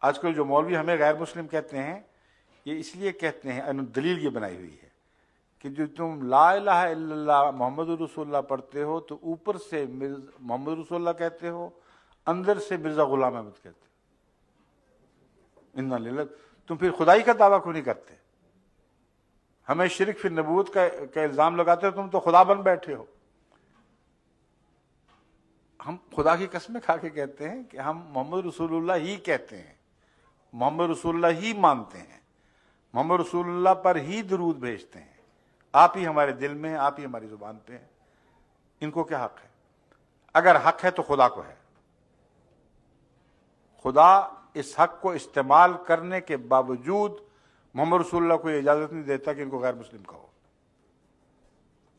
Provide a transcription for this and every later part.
آج کل جو مولوی ہمیں غیر مسلم کہتے ہیں یہ اس لیے کہتے ہیں، دلیل یہ بنائی ہوئی ہے کہ جو تم لا الہ الا اللہ محمد رسول اللہ پڑھتے ہو تو اوپر سے محمد رسول اللہ کہتے ہو، اندر سے مرزا غلام احمد کہتے ہو، انا للہ، تم پھر خدائی کا دعویٰ کیوں نہیں کرتے؟ ہمیں شرک فی النبوت کا الزام لگاتے ہو، تم تو خدا بن بیٹھے ہو۔ ہم خدا کی قسمیں کھا کے کہتے ہیں کہ ہم محمد رسول اللہ ہی کہتے ہیں، محمد رسول اللہ ہی مانتے ہیں، محمد رسول اللہ پر ہی درود بھیجتے ہیں، آپ ہی ہمارے دل میں ہیں، آپ ہی ہماری زبان پہ ہیں۔ ان کو کیا حق ہے؟ اگر حق ہے تو خدا کو ہے۔ خدا اس حق کو استعمال کرنے کے باوجود محمد رسول اللہ کو یہ اجازت نہیں دیتا کہ ان کو غیر مسلم کہو۔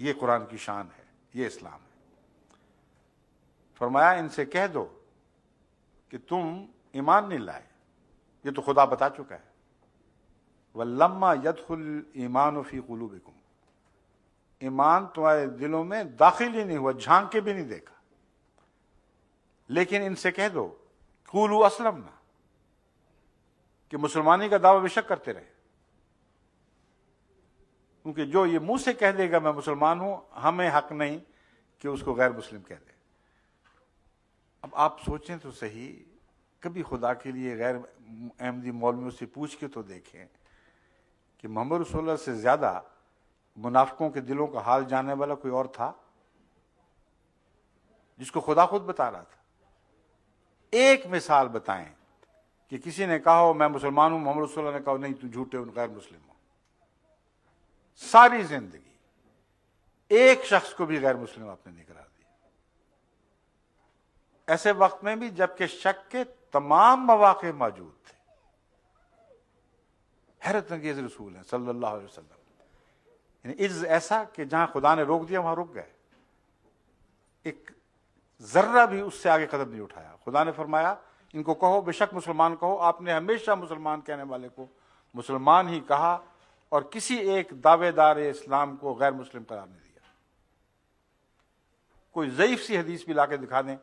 یہ قرآن کی شان ہے، یہ اسلام ہے۔ فرمایا ان سے کہہ دو کہ تم ایمان نہیں لائے، یہ تو خدا بتا چکا ہے۔ وَلَمَّا يَدْخُلِ الْإِيمَانُ فِي قُلُوبِكُمْ، ایمان تمہارے دلوں میں داخل ہی نہیں ہوا، جھانک کے بھی نہیں دیکھا۔ لیکن ان سے کہہ دو قُولُوا أَسْلَمْنَا، کہ مسلمانی کا دعویٰ بے شک کرتے رہے، کیونکہ جو یہ منہ سے کہہ دے گا میں مسلمان ہوں، ہمیں حق نہیں کہ اس کو غیر مسلم کہہ دے۔ اب آپ سوچیں تو صحیح، کبھی خدا کے لیے غیر احمدی مولویوں سے پوچھ کے تو دیکھیں کہ محمد رسول اللہ سے زیادہ منافقوں کے دلوں کا حال جاننے والا کوئی اور تھا، جس کو خدا خود بتا رہا تھا۔ ایک مثال بتائیں کہ کسی نے کہا ہو میں مسلمان ہوں، محمد رسول اللہ نے کہا نہیں تو جھوٹے غیر مسلم ہو۔ ساری زندگی ایک شخص کو بھی غیر مسلم آپ نے نہیں قرار دیا، ایسے وقت میں بھی جبکہ شک کے تمام مواقع موجود تھے۔ حیرت انگیز رسول ہیں صلی اللہ علیہ وسلم، یعنی عجز ایسا کہ جہاں خدا نے روک دیا وہاں رک گئے، ایک ذرہ بھی اس سے آگے قدم نہیں اٹھایا۔ خدا نے فرمایا ان کو کہو بے شک مسلمان کہو، آپ نے ہمیشہ مسلمان کہنے والے کو مسلمان ہی کہا اور کسی ایک دعوے دار اسلام کو غیر مسلم قرار نہیں دیا۔ کوئی ضعیف سی حدیث بھی لا کے دکھا دیں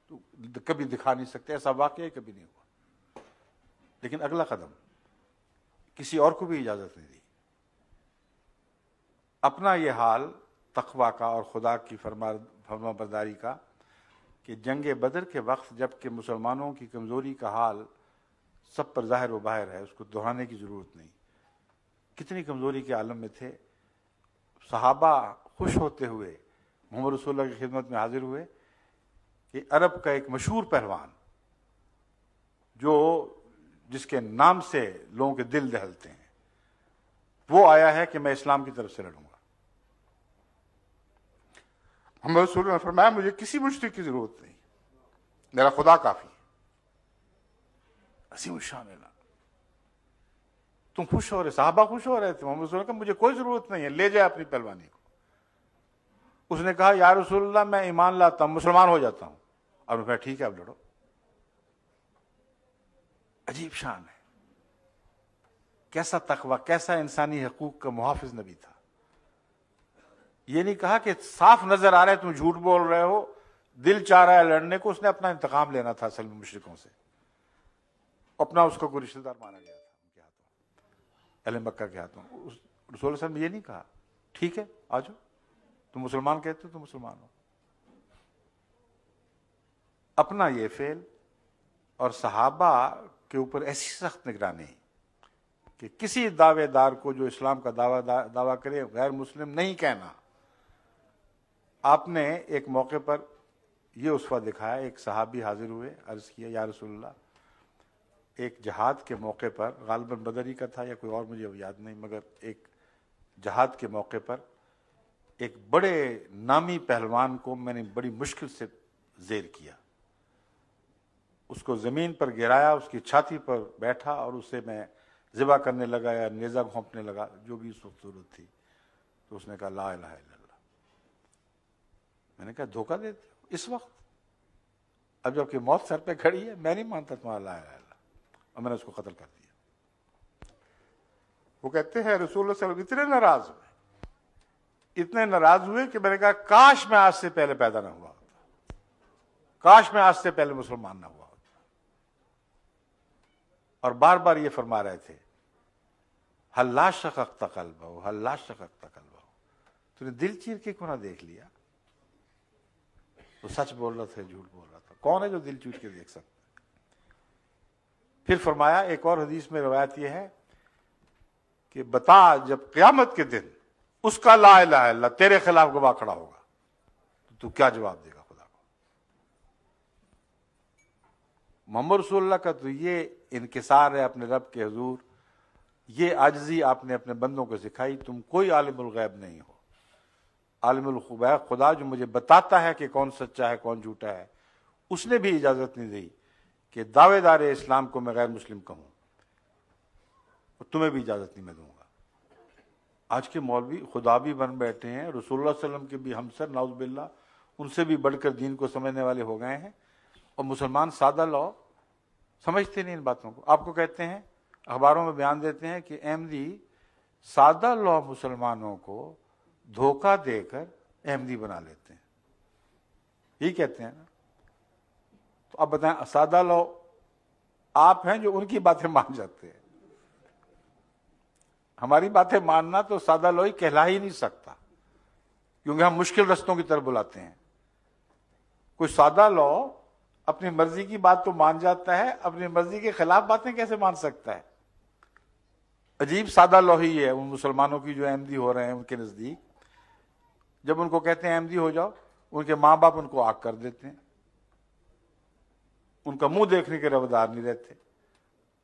تو کبھی دکھا نہیں سکتے، ایسا واقعہ کبھی نہیں ہوا۔ لیکن اگلا قدم کسی اور کو بھی اجازت نہیں دی۔ اپنا یہ حال تقویٰ کا اور خدا کی فرما برداری کا کہ جنگ بدر کے وقت جب کہ مسلمانوں کی کمزوری کا حال سب پر ظاہر و باہر ہے، اس کو دہرانے کی ضرورت نہیں، کتنی کمزوری کے عالم میں تھے۔ صحابہ خوش ہوتے ہوئے محمد رسول اللہ کی خدمت میں حاضر ہوئے کہ عرب کا ایک مشہور پہلوان جس کے نام سے لوگوں کے دل دہلتے ہیں، وہ آیا ہے کہ میں اسلام کی طرف سے لڑوں گا۔ محمد رسول اللہ نے فرمایا مجھے کسی مشرک کی ضرورت نہیں، میرا خدا کافی ہے۔ عظیم الشان اعلان۔ تم خوش ہو رہے، صحابہ خوش ہو رہے تھے، محمد رسول اللہ کا مجھے کوئی ضرورت نہیں ہے، لے جائے اپنی پہلوانی کو۔ اس نے کہا یا رسول اللہ میں ایمان لاتا ہوں، مسلمان ہو جاتا ہوں۔ اور میں ٹھیک ہے اب لڑو۔ عجیب شان ہے، کیسا تقویٰ، کیسا انسانی حقوق کا محافظ نبی تھا۔ یہ نہیں کہا کہ صاف نظر آ رہا ہے تم جھوٹ بول رہے ہو، دل چاہ رہا ہے لڑنے کو۔ اس نے اپنا انتقام لینا تھا اصل میں مشرکوں سے، اپنا اس کو کوئی رشتہ دار مانا گیا تھا ان کے ہاتھوں، اہل مکہ کے ہاتھوں۔ رسول اللہ صلی اللہ علیہ وسلم نے یہ نہیں کہا ٹھیک ہے آ جاؤ، تم مسلمان کہتے ہو تو مسلمان ہو۔ اپنا یہ فعل اور صحابہ کے اوپر ایسی سخت نگرانی کہ کسی دعوے دار کو جو اسلام کا دعویٰ کرے غیر مسلم نہیں کہنا۔ آپ نے ایک موقع پر یہ اسوہ دکھایا، ایک صحابی حاضر ہوئے، عرض کیا یا رسول اللہ ایک جہاد کے موقع پر، غالباً بدری کا تھا یا کوئی اور مجھے یاد نہیں، مگر ایک جہاد کے موقع پر ایک بڑے نامی پہلوان کو میں نے بڑی مشکل سے زیر کیا، اس کو زمین پر گرایا، اس کی چھاتی پر بیٹھا اور اسے میں ذبح کرنے لگا یا نیزہ گھونپنے لگا، جو بھی اس وقت ضرورت تھی۔ تو اس نے کہا لا الہ الا اللہ۔ میں نے کہا دھوکہ دیتے ہو اس وقت، اب جب کہ موت سر پہ کھڑی ہے، میں نہیں مانتا تمہارا لا الہ الا اللہ، اور میں نے اس کو قتل کر دیا۔ وہ کہتے ہیں رسول اللہ صلی اللہ علیہ وسلم اتنے ناراض ہوئے، اتنے ناراض ہوئے کہ میں نے کہا کاش میں آج سے پہلے پیدا نہ ہوا ہوتا، کاش میں آج سے پہلے مسلمان نہ ہوا ہوتا۔ اور بار بار یہ فرما رہے تھے ہل لا شققت قلبہ ہل لا شققت قلبہ، تو نے دل چیر کے کیوں نہ دیکھ لیا؟ وہ سچ بول رہا تھا جھوٹ بول رہا تھا؟ کون ہے جو دل چیر کے دیکھ سکتا؟ پھر فرمایا ایک اور حدیث میں روایت یہ ہے کہ بتا جب قیامت کے دن اس کا لا الہ الا اللہ تیرے خلاف گواہ کھڑا ہوگا تو کیا جواب دے گا خدا کو؟ محمد رسول اللہ کا تو یہ انکسار ہے اپنے رب کے حضور، یہ عاجزی آپ نے اپنے بندوں کو سکھائی. تم کوئی عالم الغیب نہیں ہو، عالم الغیب خدا جو مجھے بتاتا ہے کہ کون سچا ہے کون جھوٹا ہے، اس نے بھی اجازت نہیں دی کہ دعوے دار اسلام کو میں غیر مسلم کہوں، اور تمہیں بھی اجازت نہیں میں دوں گا. آج کے مولوی خدا بھی بن بیٹھے ہیں، رسول اللہ صلی اللہ علیہ وسلم کے بھی ہمسر نعوذ باللہ، ان سے بھی بڑھ کر دین کو سمجھنے والے ہو گئے ہیں، اور مسلمان سادہ لو سمجھتے نہیں ان باتوں کو. آپ کو کہتے ہیں، اخباروں میں بیان دیتے ہیں کہ احمدی سادہ لو مسلمانوں کو دھوکہ دے کر احمدی بنا لیتے ہیں، یہی کہتے ہیں نا. تو اب بتائیں سادہ لو آپ ہیں جو ان کی باتیں مان جاتے ہیں. ہماری باتیں ماننا تو سادہ لوئی کہلا ہی نہیں سکتا، کیونکہ ہم مشکل رستوں کی طرف بلاتے ہیں. کوئی سادہ لو اپنی مرضی کی بات تو مان جاتا ہے، اپنی مرضی کے خلاف باتیں کیسے مان سکتا ہے؟ عجیب سادہ لو ہی ہے ان مسلمانوں کی جو احمدی ہو رہے ہیں ان کے نزدیک. جب ان کو کہتے ہیں احمدی ہو جاؤ، ان کے ماں باپ ان کو آگ کر دیتے ہیں، ان کا منہ دیکھنے کے روادار نہیں رہتے،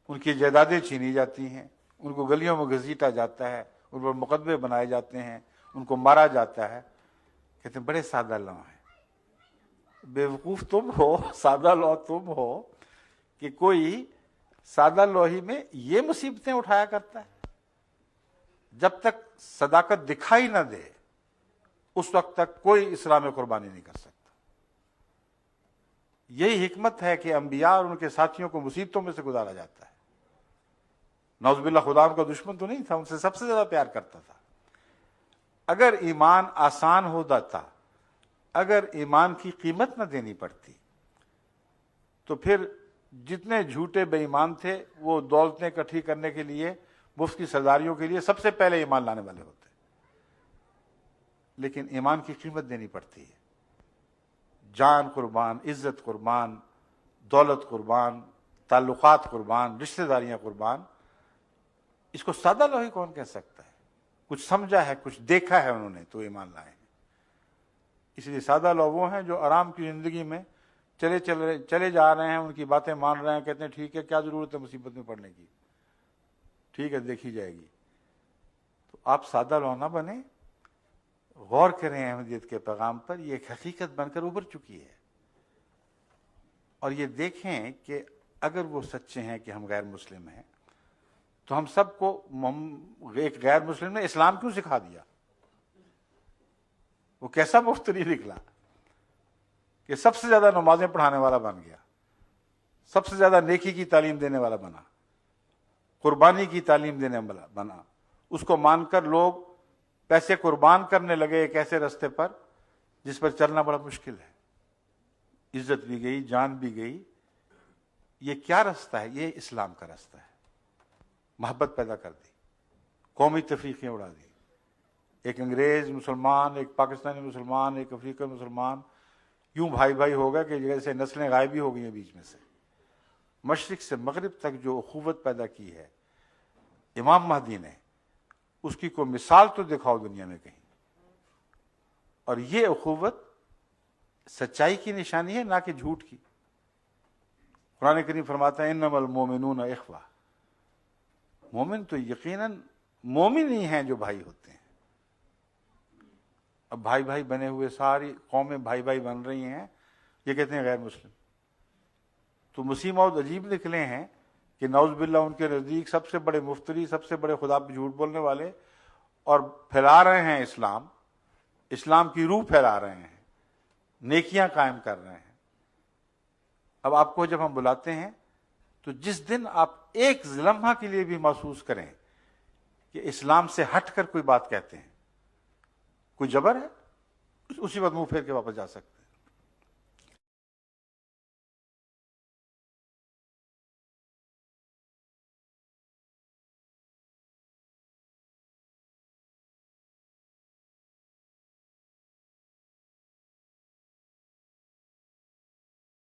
ان کی جائیدادیں چھینی جاتی ہیں، ان کو گلیوں میں گھسیٹا جاتا ہے، ان پر مقدمے بنائے جاتے ہیں، ان کو مارا جاتا ہے. کہتے ہیں بڑے سادہ لو ہیں. بیوقوف تم ہو، سادہ لو تم ہو کہ کوئی سادہ لوہی میں یہ مصیبتیں اٹھایا کرتا ہے. جب تک صداقت دکھائی نہ دے اس وقت تک کوئی اسلام میں قربانی نہیں کر سکتا. یہی حکمت ہے کہ انبیاء اور ان کے ساتھیوں کو مصیبتوں میں سے گزارا جاتا ہے. نعوذ باللہ خدا ان کا دشمن تو نہیں تھا، ان سے سب سے زیادہ پیار کرتا تھا. اگر ایمان آسان ہو جاتا، اگر ایمان کی قیمت نہ دینی پڑتی، تو پھر جتنے جھوٹے بے ایمان تھے وہ دولتیں اکٹھی کرنے کے لیے، مفت کی سرداریوں کے لیے سب سے پہلے ایمان لانے والے ہوتے. لیکن ایمان کی قیمت دینی پڑتی ہے. جان قربان، عزت قربان، دولت قربان، تعلقات قربان، رشتہ داریاں قربان. اس کو سادہ لوہی کون کہہ سکتا ہے؟ کچھ سمجھا ہے، کچھ دیکھا ہے انہوں نے تو ایمان لائے ہیں. اس لیے سادہ لوگ وہ ہیں جو آرام کی زندگی میں چلے جا رہے ہیں، ان کی باتیں مان رہے ہیں، کہتے ہیں ٹھیک ہے، کیا ضرورت ہے مصیبت میں پڑنے کی، ٹھیک ہے دیکھی جائے گی. تو آپ سادہ لو نہ بنیں، غور کریں احمدیت کے پیغام پر. یہ ایک حقیقت بن کر ابھر چکی ہے، اور یہ دیکھیں کہ اگر وہ سچے ہیں کہ ہم غیر مسلم ہیں تو ہم سب کو ایک غیر مسلم نے اسلام کیوں سکھا دیا؟ وہ کیسا مفتری نکلا کہ سب سے زیادہ نمازیں پڑھانے والا بن گیا، سب سے زیادہ نیکی کی تعلیم دینے والا بنا، قربانی کی تعلیم دینے والا بنا. اس کو مان کر لوگ پیسے قربان کرنے لگے ایک ایسے رستے پر جس پر چلنا بڑا مشکل ہے. عزت بھی گئی، جان بھی گئی. یہ کیا رستہ ہے؟ یہ اسلام کا رستہ ہے. محبت پیدا کر دی، قومی تفریقیں اڑا دی. ایک انگریز مسلمان، ایک پاکستانی مسلمان، ایک افریقی مسلمان، یوں بھائی بھائی ہو گئے کہ جیسے نسلیں غائب ہی ہو گئی ہیں بیچ میں سے. مشرق سے مغرب تک جو اخوت پیدا کی ہے امام مہدی نے، اس کی کوئی مثال تو دکھاؤ دنیا میں کہیں. اور یہ اخوت سچائی کی نشانی ہے، نہ کہ جھوٹ کی. قرآن کریم فرماتا ہے انما المومنون اخوہ. مومن تو یقیناً مومن ہی ہیں جو بھائی ہوتے ہیں. اب بھائی بھائی بنے ہوئے ساری قومیں بھائی بھائی بن رہی ہیں، یہ کہتے ہیں غیر مسلم. تو مسیح موعود عجیب نکلے ہیں کہ نعوذ باللہ ان کے نزدیک سب سے بڑے مفتری، سب سے بڑے خدا پہ جھوٹ بولنے والے، اور پھیلا رہے ہیں اسلام کی روح پھیلا رہے ہیں، نیکیاں قائم کر رہے ہیں. اب آپ کو جب ہم بلاتے ہیں تو جس دن آپ ایک لمحہ کے لیے بھی محسوس کریں کہ اسلام سے ہٹ کر کوئی بات کہتے ہیں، کوئی جبر ہے، اسی وقت منہ پھیر کے واپس جا سکتے ہیں.